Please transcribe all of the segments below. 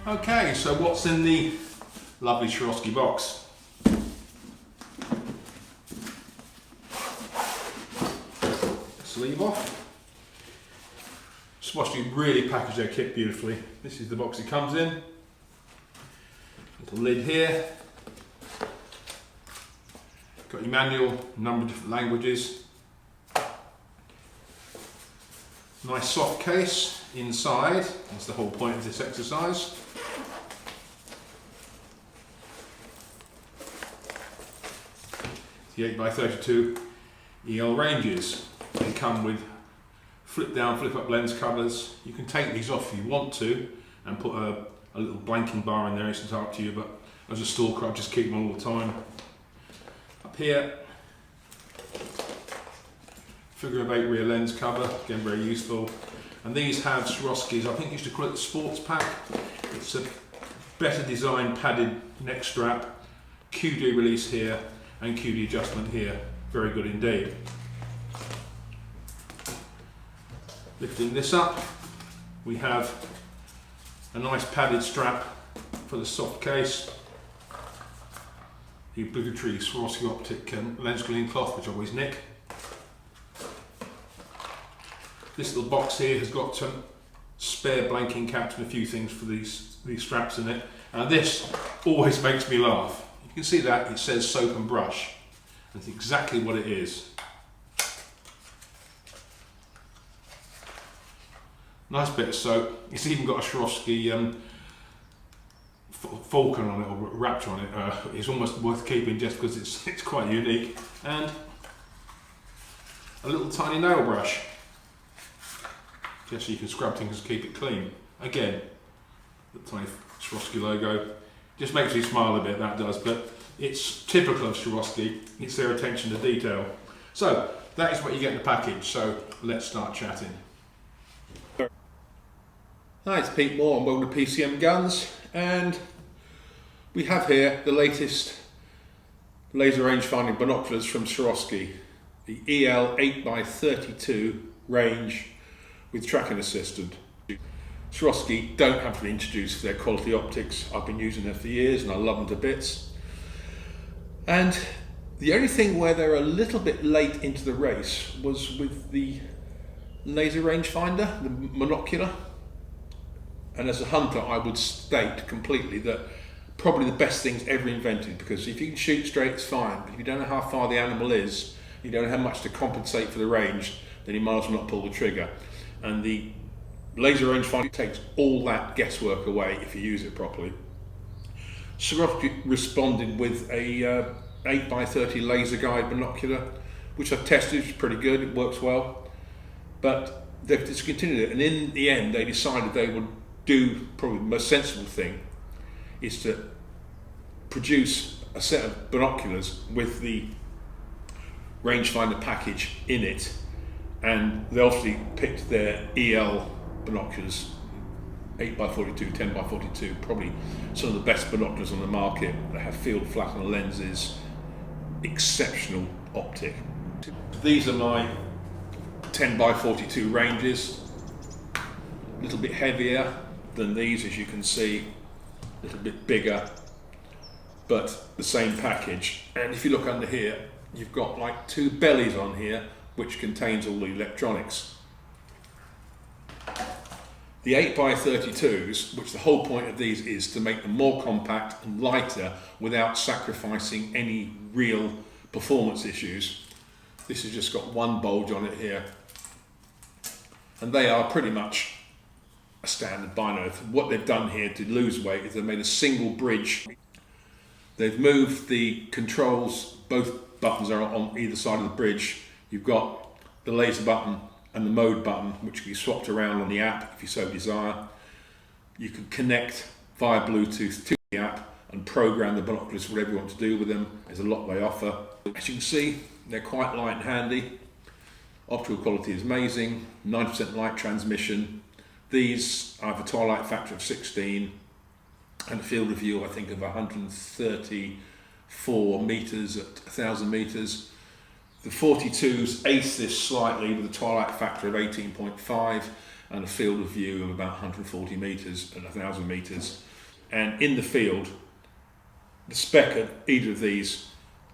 Okay, so what's in the lovely Swarovski box? Sleeve off. Swarovski really package their kit beautifully. This is the box it comes in. Little lid here. Got your manual, number of different languages. Nice soft case inside. That's the whole point of this exercise. The 8x32 EL ranges. They come with flip down, flip up lens covers. You can take these off if you want to and put a little blanking bar in there. It's up to you, but as a stalker I just keep them all the time. Up here, figure of 8 rear lens cover, again very useful. And these have Swarovski's, I think you used to call it the sports pack. It's a better designed padded neck strap, QD release here and QD adjustment here. Very good indeed. Lifting this up, we have a nice padded strap for the soft case. The obligatory Swarovski Optik lens cleaning cloth, which I always nick. This little box here has got some spare blanking caps and a few things for these straps in it. And this always makes me laugh. You can see that it says soap and brush. That's exactly what it is. Nice bit of soap. It's even got a Swarovski falcon on it, or rapture on it. It's almost worth keeping just because it's quite unique. And a little tiny nail brush, just so you can scrub things and keep it clean. Again, the tiny Swarovski logo. Just makes you smile a bit, that does, but it's typical of Swarovski. It's their attention to detail. So, that is what you get in the package, so let's start chatting. Hi, it's Pete Moore, I'm welcome to PCM Guns, and we have here the latest laser rangefinding binoculars from Swarovski, the EL 8x32 range with tracking assistant. Swarovski don't have to introduce their quality optics. I've been using them for years and I love them to bits. And the only thing where they're a little bit late into the race was with the laser rangefinder, the monocular. And as a hunter, I would state completely that probably the best things ever invented, because if you can shoot straight, it's fine. But if you don't know how far the animal is, you don't know how much to compensate for the range, then you might as well not pull the trigger. And the laser rangefinder takes all that guesswork away if you use it properly. Swarovski responded with a 8x30 laser guide binocular, which I've tested, it's pretty good, it works well. But they've discontinued it, and in the end they decided they would do probably the most sensible thing is to produce a set of binoculars with the rangefinder package in it, and they obviously picked their EL binoculars, 8x42, 10x42, probably some of the best binoculars on the market. They have field flattener lenses, exceptional optic. These are my 10x42 ranges, a little bit heavier than these, as you can see, a little bit bigger, but the same package. And if you look under here, you've got like 2 bellies on here, which contains all the electronics. The 8x32s, which the whole point of these is to make them more compact and lighter without sacrificing any real performance issues. This has just got one bulge on it here. And they are pretty much a standard bino. What they've done here to lose weight is they've made a single bridge. They've moved the controls, both buttons are on either side of the bridge. You've got the laser button and the mode button, which can be swapped around on the app if you so desire. You can connect via Bluetooth to the app and program the binoculars, whatever you want to do with them. There's a lot they offer. As you can see, they're quite light and handy. Optical quality is amazing, 90% light transmission. These have a twilight factor of 16 and a field of view, I think, of 134 meters at 1,000 meters. The 42s ace this slightly with a twilight factor of 18.5 and a field of view of about 140 meters at 1,000 meters. And in the field, the spec of either of these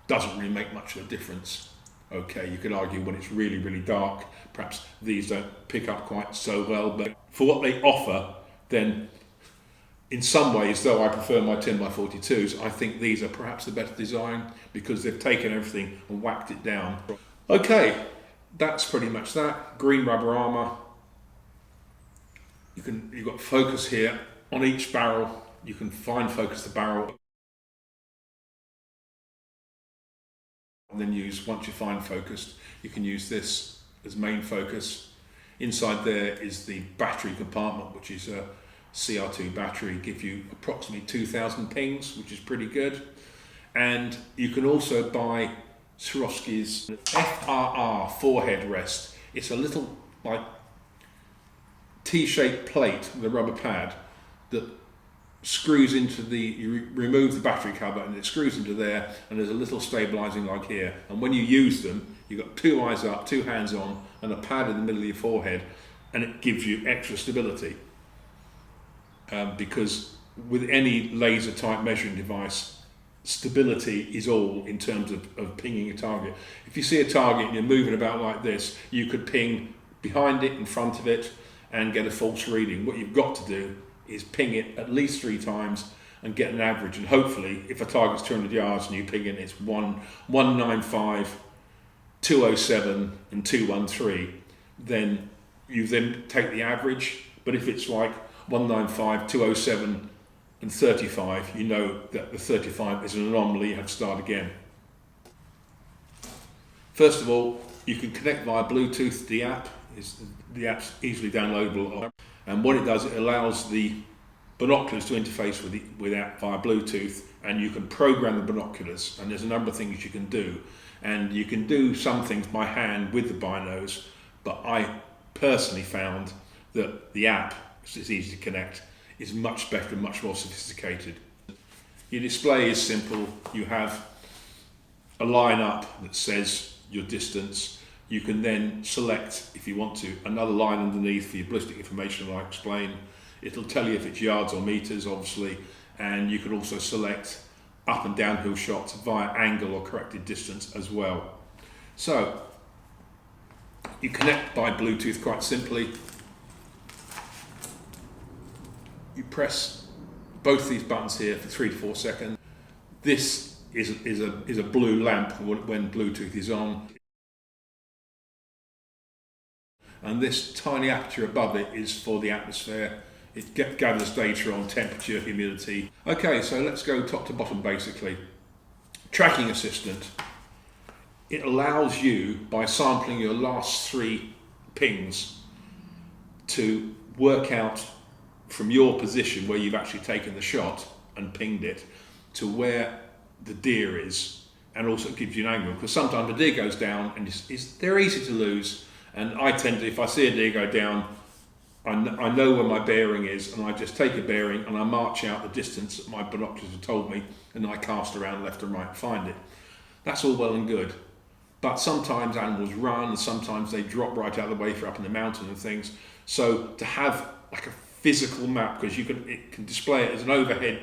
doesn't really make much of a difference. Okay, you could argue when it's really, really dark, perhaps these don't pick up quite so well, but for what they offer, then in some ways, though I prefer my 10x42s, I think these are perhaps the better design because they've taken everything and whacked it down. Okay, that's pretty much that. Green rubber armour. You've got focus here on each barrel. You can fine focus the barrel. And then once you're fine focused, you can use this as main focus. Inside there is the battery compartment, which is a CR2 battery, give you approximately 2,000 pings, which is pretty good. And you can also buy Swarovski's FRR forehead rest. It's a little like T-shaped plate with a rubber pad that screws into you remove the battery cover and it screws into there, and there's a little stabilizing like here. And when you use them, you've got two eyes up, two hands on, and a pad in the middle of your forehead, and it gives you extra stability. Because with any laser type measuring device, stability is all in terms of pinging a target. If you see a target and you're moving about like this, you could ping behind it, in front of it, and get a false reading. What you've got to do is ping it at least 3 times and get an average. And hopefully, if a target's 200 yards and you ping it, it's 195, 207, and 213, then you then take the average. But if it's like 195, 207, and 35, you know that the 35 is an anomaly, you have to start again. First of all, you can connect via Bluetooth to the app. The app's easily downloadable, and what it does, it allows the binoculars to interface with the app via Bluetooth, and you can program the binoculars, and there's a number of things you can do. And you can do some things by hand with the binos, but I personally found that the app, which is easy to connect, is much better and much more sophisticated. Your display is simple. You have a line up that says your distance. You can then select, if you want to, another line underneath for your ballistic information, like I explained. It'll tell you if it's yards or meters, obviously, and you can also select up and downhill shots via angle or corrected distance as well. So, you connect by Bluetooth quite simply. You press both these buttons here for 3 to 4 seconds. This is a blue lamp when Bluetooth is on. And this tiny aperture above it is for the atmosphere. It gathers data on temperature, humidity. Okay, so let's go top to bottom basically. Tracking assistant. It allows you, by sampling your last 3 pings, to work out from your position where you've actually taken the shot and pinged it to where the deer is, and also it gives you an angle, because sometimes the deer goes down and they're easy to lose. And I tend to, if I see a deer go down, I know where my bearing is, and I just take a bearing and I march out the distance that my binoculars have told me, and I cast around left and right and find it. That's all well and good. But sometimes animals run, and sometimes they drop right out of the way for up in the mountain and things. So to have like a physical map, because it can display it as an overhead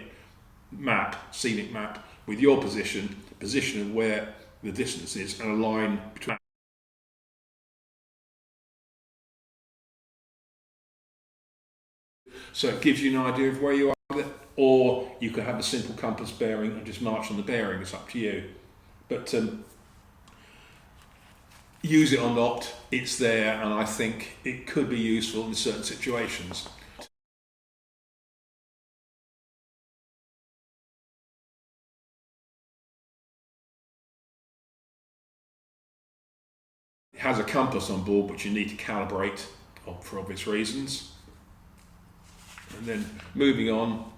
map, scenic map, with your position of where the distance is, and a line between. So it gives you an idea of where you are with it, or you could have a simple compass bearing and just march on the bearing. It's up to you. But use it or not, it's there, and I think it could be useful in certain situations. It has a compass on board, which you need to calibrate for obvious reasons. And then moving on,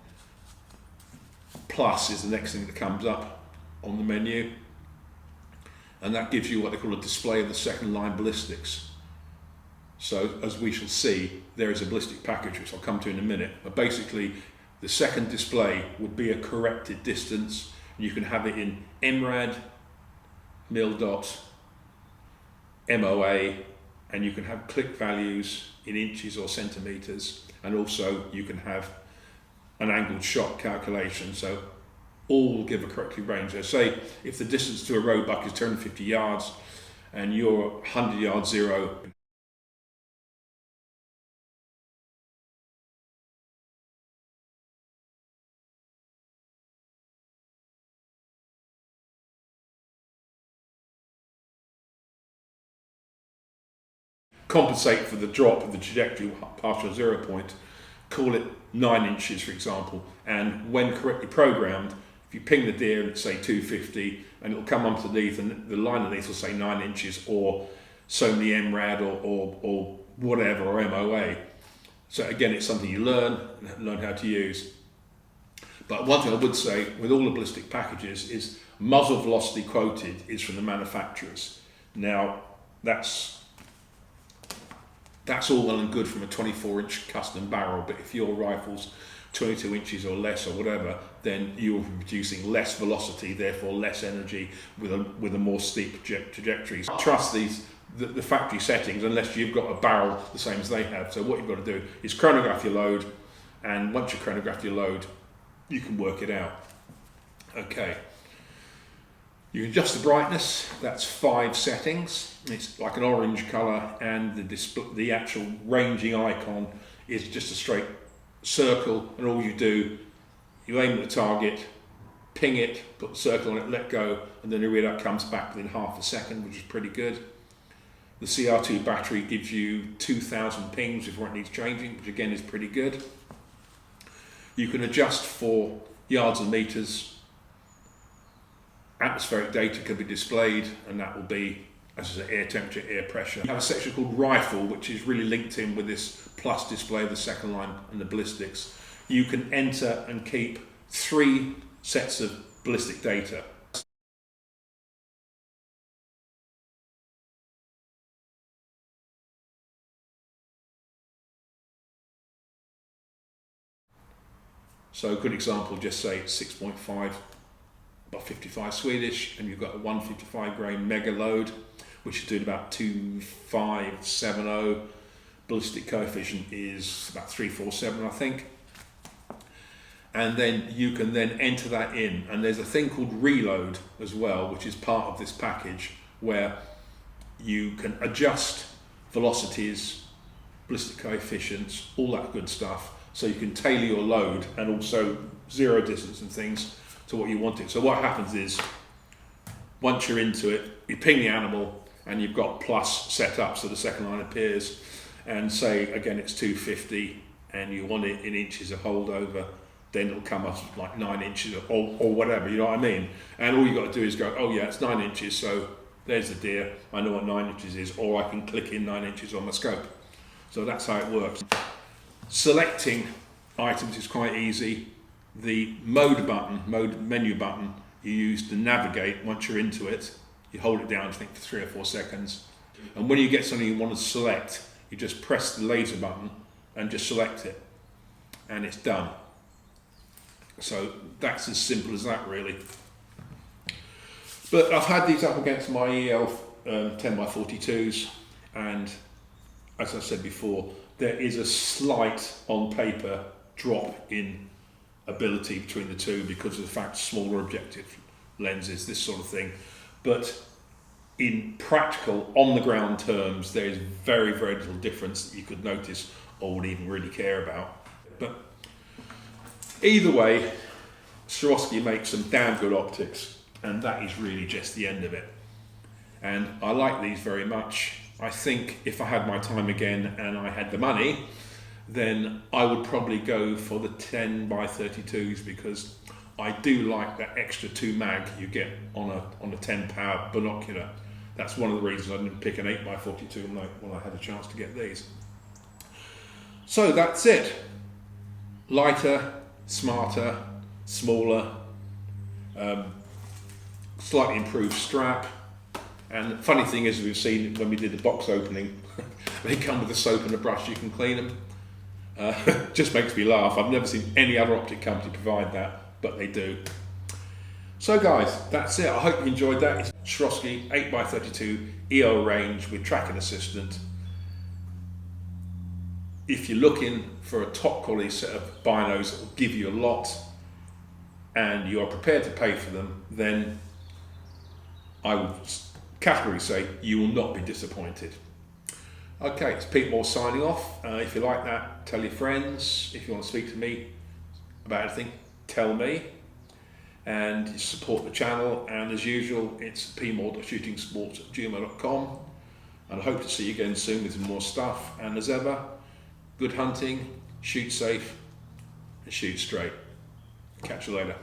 plus is the next thing that comes up on the menu, and that gives you what they call a display of the second line ballistics. So as we shall see, there is a ballistic package, which I'll come to in a minute, but basically the second display would be a corrected distance, and you can have it in MRAD, mil dot, MOA, and you can have click values in inches or centimeters, and also you can have an angled shot calculation, so all will give a correctly range. So say if the distance to a roebuck is 250 yards and you're 100 yards zero, compensate for the drop of the trajectory past your 0 point, call it 9 inches for example, and when correctly programmed, if you ping the deer at say 250 and it'll come underneath and the line underneath will say 9 inches or so many MRAD or whatever, or MOA. So again, it's something you learn how to use. But one thing I would say with all the ballistic packages is muzzle velocity quoted is from the manufacturers. Now that's all well and good from a 24-inch custom barrel, but if your rifle's 22 inches or less or whatever, then you'll be producing less velocity, therefore less energy with a more steep trajectory. Trust the factory settings unless you've got a barrel the same as they have. So what you've got to do is chronograph your load, and once you chronograph your load, you can work it out. Okay. You can adjust the brightness, that's 5 settings. It's like an orange colour, and the actual ranging icon is just a straight circle, and all you do, you aim at the target, ping it, put the circle on it, let go, and then the readout comes back within half a second, which is pretty good. The CR2 battery gives you 2,000 pings before it needs changing, which again is pretty good. You can adjust for yards and meters. Atmospheric data can be displayed, and that will be, as I say, air temperature, air pressure. You have a section called rifle, which is really linked in with this plus display of the second line and the ballistics. You can enter and keep 3 sets of ballistic data. So a good example, just say it's 6.5 by 55 Swedish, and you've got a 155 grain mega load, which is doing about 2.570. Ballistic coefficient is about 347, I think. And then you can then enter that in, and there's a thing called reload as well, which is part of this package, where you can adjust velocities, ballistic coefficients, all that good stuff, so you can tailor your load and also zero distance and things to what you want it. So what happens is, once you're into it, you ping the animal and you've got plus set up so the second line appears, and say again it's 250 and you want it in inches of holdover, then it'll come up like 9 inches or whatever, you know what I mean? And all you got to do is go, oh yeah, it's 9 inches, so there's the deer, I know what 9 inches is, or I can click in 9 inches on my scope. So that's how it works. Selecting items is quite easy. The mode menu button, you use to navigate. Once you're into it, you hold it down, I think, for 3 or 4 seconds. And when you get something you want to select, you just press the laser button and just select it, and it's done. So that's as simple as that, really. But I've had these up against my EL 10x42s, and as I said before, there is a slight, on paper, drop in ability between the two because of the fact smaller objective lenses, this sort of thing. But in practical, on-the-ground terms, there is very, very little difference that you could notice or would even really care about. But either way, Swarovski makes some damn good optics, and that is really just the end of it. And I like these very much. I think if I had my time again and I had the money, then I would probably go for the 10x32s, because I do like that extra 2 mag you get on a 10 power binocular. That's one of the reasons I didn't pick an 8x42 when I had a chance to get these. So that's it. Lighter, smarter, smaller, slightly improved strap. And the funny thing is, we've seen when we did the box opening, they come with a soap and a brush, you can clean them. Just makes me laugh. I've never seen any other optic company provide that, but they do. So guys, that's it. I hope you enjoyed that. It's Swarovski 8x32 EO range with tracking assistant. if you're looking for a top quality set of binos that will give you a lot and you are prepared to pay for them, then I would categorically say you will not be disappointed. Okay, it's Pete Moore signing off. If you like that, tell your friends. If you want to speak to me about anything, tell me. And support the channel. And as usual, it's pmoore.shootingsports@gmail.com. And I hope to see you again soon with some more stuff. And as ever, good hunting, shoot safe, and shoot straight. Catch you later.